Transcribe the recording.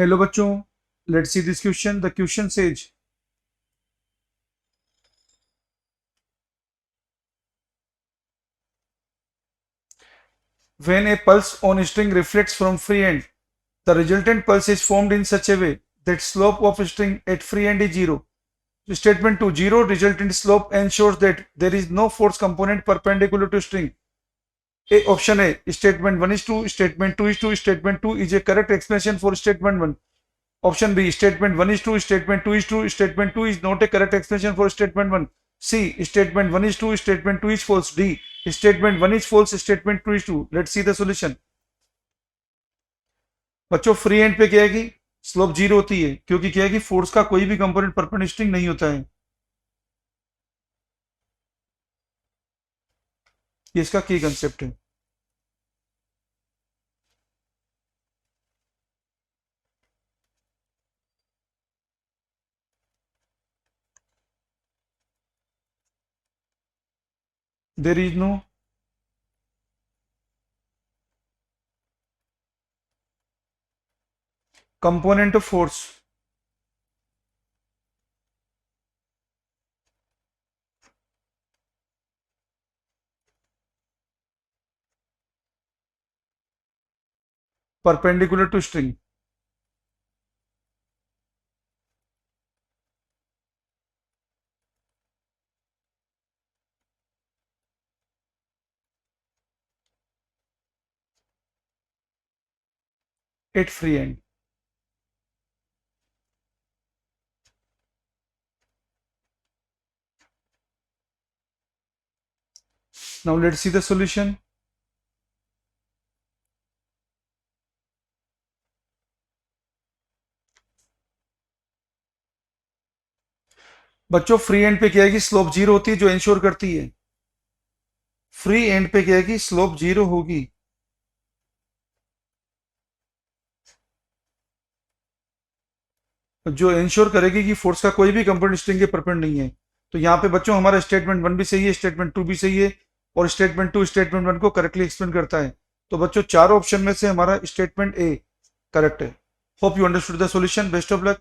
Hello बच्चों, let's see this question. The question says when a pulse on string reflects from free end, the resultant pulse is formed in such a way that slope of string at free end is zero. Statement 2. Zero resultant slope ensures that there is no force component perpendicular to string. Option A. Statement 1 is 2, statement 2 is 2, statement 2 is a correct explanation for statement 1. Option B. Statement 1 is 2, statement 2 is 2, statement 2 is not a correct explanation for statement 1. C. Statement 1 is 2, statement 2 is false. D. Statement 1 is false, statement 2 is true. Let's see the solution. बच्चों free and पे क्या है कि slope zero होती है, क्योंकि क्या है कि फोर्स का कोई भी कंपोनेंट परपेंडिकुलर नहीं होता है. ये इसका की कंसेप्ट है. There is no component of force perpendicular to string. At free end. Now let's see the solution. बच्चों फ्री एंड पे क्या है कि स्लोप जीरो होती है, जो इंश्योर करती है. फ्री एंड पे क्या है कि स्लोप जीरो होगी, जो इंश्योर करेगी कि फोर्स का कोई भी कंपोनेंट स्ट्रिंग के परपेंडिकुलर नहीं है. तो यहाँ पे बच्चों हमारा स्टेटमेंट वन भी सही है, स्टेटमेंट टू भी सही है, और स्टेटमेंट टू स्टेटमेंट वन को करेक्टली एक्सप्लेन करता है. तो बच्चों चार ऑप्शन में से हमारा स्टेटमेंट ए करेक्ट है. Hope you understood the solution. Best of luck.